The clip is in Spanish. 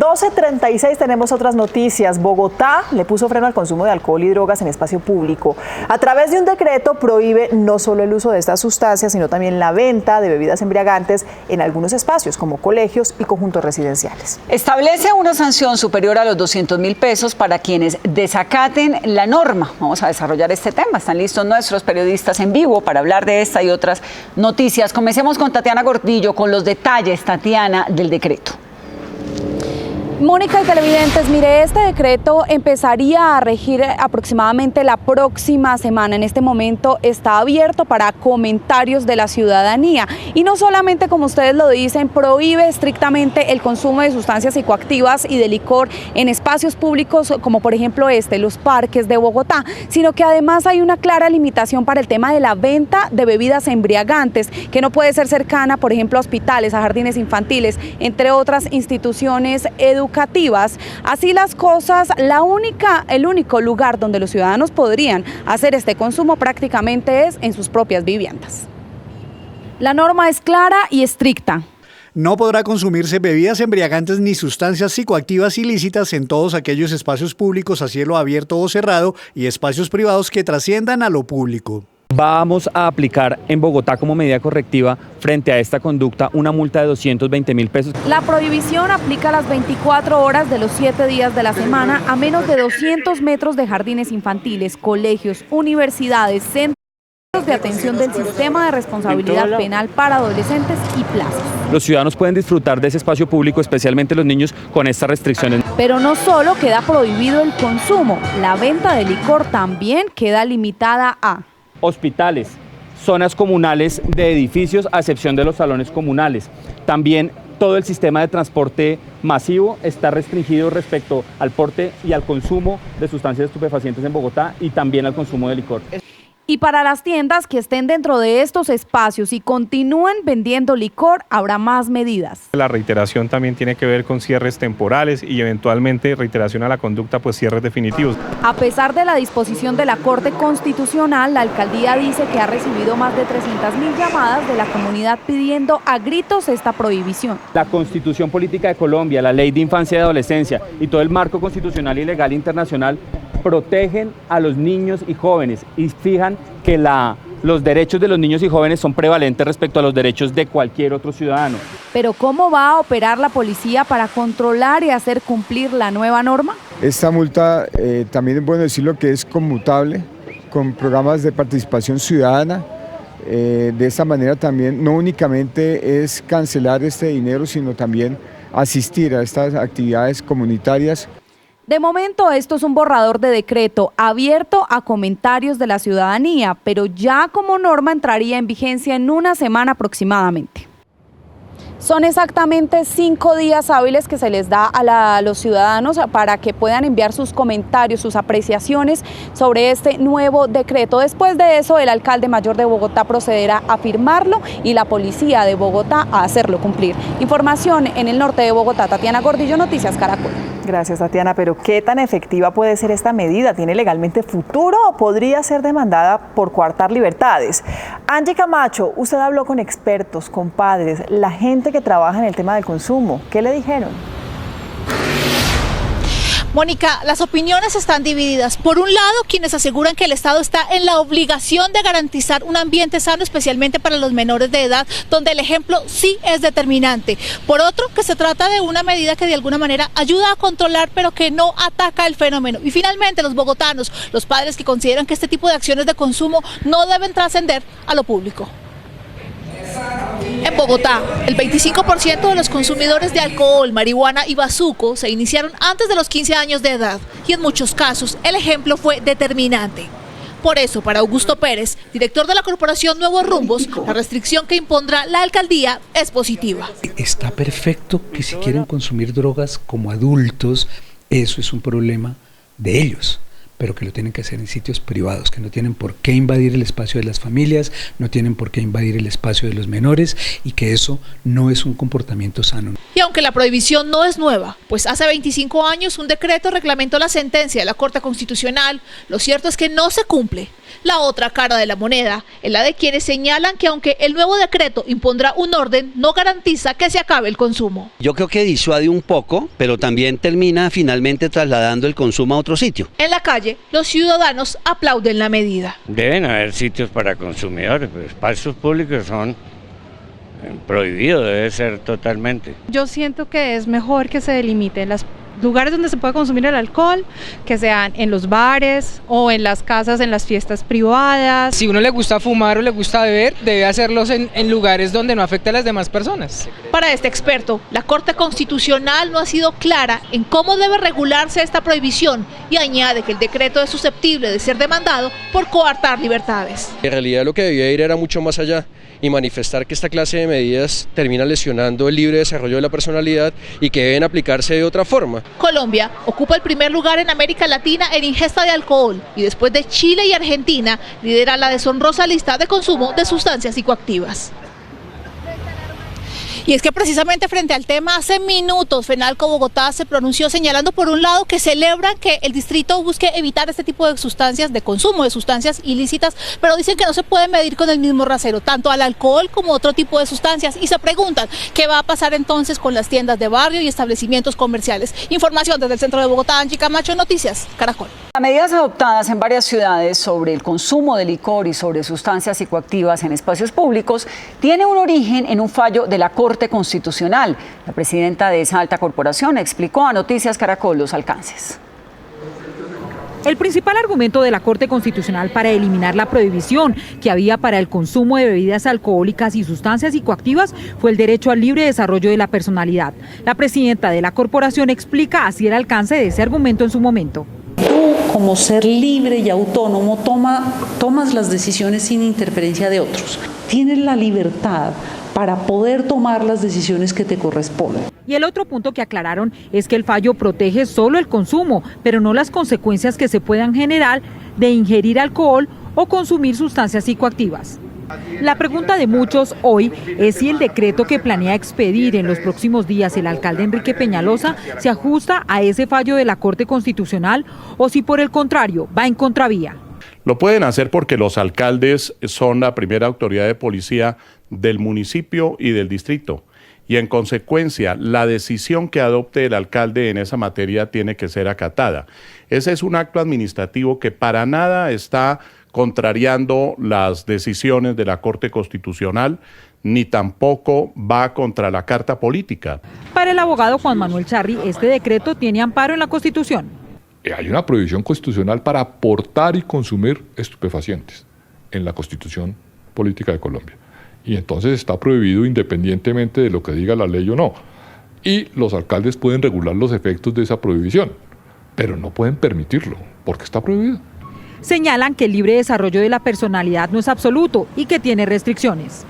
12:36 tenemos otras noticias. Bogotá le puso freno al consumo de alcohol y drogas en espacio público. A través de un decreto prohíbe no solo el uso de estas sustancias, sino también la venta de bebidas embriagantes en algunos espacios como colegios y conjuntos residenciales. Establece una sanción superior a los 200.000 pesos para quienes desacaten la norma. Vamos a desarrollar este tema. Están listos nuestros periodistas en vivo para hablar de esta y otras noticias. Comencemos con Tatiana Gordillo con los detalles, Tatiana, del decreto. Mónica y televidentes, mire, este decreto empezaría a regir aproximadamente la próxima semana. En este momento está abierto para comentarios de la ciudadanía y no solamente, como ustedes lo dicen, prohíbe estrictamente el consumo de sustancias psicoactivas y de licor en espacios públicos como por ejemplo los parques de Bogotá, sino que además hay una clara limitación para el tema de la venta de bebidas embriagantes, que no puede ser cercana, por ejemplo, a hospitales, a jardines infantiles, entre otras instituciones educativas. Así las cosas, el único lugar donde los ciudadanos podrían hacer este consumo prácticamente es en sus propias viviendas. La norma es clara y estricta. No podrá consumirse bebidas embriagantes ni sustancias psicoactivas ilícitas en todos aquellos espacios públicos a cielo abierto o cerrado y espacios privados que trasciendan a lo público. Vamos a aplicar en Bogotá como medida correctiva frente a esta conducta una multa de 220.000 pesos. La prohibición aplica las 24 horas de los 7 días de la semana a menos de 200 metros de jardines infantiles, colegios, universidades, centros de atención del sistema de responsabilidad penal para adolescentes y plazas. Los ciudadanos pueden disfrutar de ese espacio público, especialmente los niños, con estas restricciones. Pero no solo queda prohibido el consumo, la venta de licor también queda limitada a hospitales, zonas comunales de edificios, a excepción de los salones comunales. También todo el sistema de transporte masivo está restringido respecto al porte y al consumo de sustancias estupefacientes en Bogotá y también al consumo de licor. Y para las tiendas que estén dentro de estos espacios y continúen vendiendo licor, habrá más medidas. La reiteración también tiene que ver con cierres temporales y eventualmente reiteración a la conducta, pues cierres definitivos. A pesar de la disposición de la Corte Constitucional, la alcaldía dice que ha recibido más de 300.000 llamadas de la comunidad pidiendo a gritos esta prohibición. La Constitución Política de Colombia, la Ley de Infancia y Adolescencia y todo el marco constitucional y legal internacional protegen a los niños y jóvenes y fijan que los derechos de los niños y jóvenes son prevalentes respecto a los derechos de cualquier otro ciudadano. Pero ¿cómo va a operar la policía para controlar y hacer cumplir la nueva norma? Esta multa también es bueno decirlo que es conmutable con programas de participación ciudadana. De esta manera también no únicamente es cancelar este dinero, sino también asistir a estas actividades comunitarias. De momento esto es un borrador de decreto abierto a comentarios de la ciudadanía, pero ya como norma entraría en vigencia en una semana aproximadamente. Son exactamente 5 días hábiles que se les da a los ciudadanos para que puedan enviar sus comentarios, sus apreciaciones sobre este nuevo decreto. Después de eso, el alcalde mayor de Bogotá procederá a firmarlo y la policía de Bogotá a hacerlo cumplir. Información en el norte de Bogotá, Tatiana Gordillo, Noticias Caracol. Gracias, Tatiana, pero ¿qué tan efectiva puede ser esta medida? ¿Tiene legalmente futuro o podría ser demandada por coartar libertades? Angie Camacho, usted habló con expertos, con padres, la gente que trabaja en el tema del consumo. ¿Qué le dijeron? Mónica, las opiniones están divididas. Por un lado, quienes aseguran que el Estado está en la obligación de garantizar un ambiente sano, especialmente para los menores de edad, donde el ejemplo sí es determinante. Por otro, que se trata de una medida que de alguna manera ayuda a controlar, pero que no ataca el fenómeno. Y finalmente, los bogotanos, los padres que consideran que este tipo de acciones de consumo no deben trascender a lo público. En Bogotá, el 25% de los consumidores de alcohol, marihuana y bazuco se iniciaron antes de los 15 años de edad y en muchos casos el ejemplo fue determinante. Por eso, para Augusto Pérez, director de la corporación Nuevos Rumbos, la restricción que impondrá la alcaldía es positiva. Está perfecto que si quieren consumir drogas como adultos, eso es un problema de ellos. pero que lo tienen que hacer en sitios privados, que no tienen por qué invadir el espacio de las familias, no tienen por qué invadir el espacio de los menores y que eso no es un comportamiento sano. Y aunque la prohibición no es nueva, pues hace 25 años un decreto reglamentó la sentencia de la Corte Constitucional, lo cierto es que no se cumple. La otra cara de la moneda es la de quienes señalan que aunque el nuevo decreto impondrá un orden, no garantiza que se acabe el consumo. Yo creo que disuade un poco, pero también termina finalmente trasladando el consumo a otro sitio. En la calle, los ciudadanos aplauden la medida. Deben haber sitios para consumidores, pero espacios públicos son prohibidos, debe ser totalmente. Yo siento que es mejor que se delimiten los lugares donde se puede consumir el alcohol, que sean en los bares o en las casas, en las fiestas privadas. Si uno le gusta fumar o le gusta beber, debe hacerlos en lugares donde no afecte a las demás personas. Para este experto, la Corte Constitucional no ha sido clara en cómo debe regularse esta prohibición y añade que el decreto es susceptible de ser demandado por coartar libertades. En realidad lo que debía ir era mucho más allá y manifestar que esta clase de medidas termina lesionando el libre desarrollo de la personalidad y que deben aplicarse de otra forma. Colombia ocupa el primer lugar en América Latina en ingesta de alcohol y después de Chile y Argentina lidera la deshonrosa lista de consumo de sustancias psicoactivas. Y es que precisamente frente al tema, hace minutos FENALCO Bogotá se pronunció señalando por un lado que celebran que el distrito busque evitar este tipo de sustancias, de consumo de sustancias ilícitas, pero dicen que no se puede medir con el mismo rasero, tanto al alcohol como otro tipo de sustancias, y se preguntan qué va a pasar entonces con las tiendas de barrio y establecimientos comerciales. Información desde el centro de Bogotá, Angie Camacho, Noticias Caracol. Las medidas adoptadas en varias ciudades sobre el consumo de licor y sobre sustancias psicoactivas en espacios públicos tiene un origen en un fallo de la Corte Constitucional. La presidenta de esa alta corporación explicó a Noticias Caracol los alcances. El principal argumento de la Corte Constitucional para eliminar la prohibición que había para el consumo de bebidas alcohólicas y sustancias psicoactivas fue el derecho al libre desarrollo de la personalidad. La presidenta de la corporación explica así el alcance de ese argumento en su momento. Tú, como ser libre y autónomo, tomas las decisiones sin interferencia de otros. Tienes la libertad para poder tomar las decisiones que te corresponden. Y el otro punto que aclararon es que el fallo protege solo el consumo, pero no las consecuencias que se puedan generar de ingerir alcohol o consumir sustancias psicoactivas. La pregunta de muchos hoy es si el decreto que planea expedir en los próximos días el alcalde Enrique Peñalosa se ajusta a ese fallo de la Corte Constitucional o si por el contrario va en contravía. Lo pueden hacer porque los alcaldes son la primera autoridad de policía del municipio y del distrito y en consecuencia la decisión que adopte el alcalde en esa materia tiene que ser acatada. Ese es un acto administrativo que para nada está contrariando las decisiones de la Corte Constitucional ni tampoco va contra la Carta Política. Para el abogado Juan Manuel Charri, este decreto tiene amparo en la Constitución. Hay una prohibición constitucional para aportar y consumir estupefacientes en la Constitución Política de Colombia. Y entonces está prohibido independientemente de lo que diga la ley o no. Y los alcaldes pueden regular los efectos de esa prohibición, pero no pueden permitirlo, porque está prohibido. Señalan que el libre desarrollo de la personalidad no es absoluto y que tiene restricciones.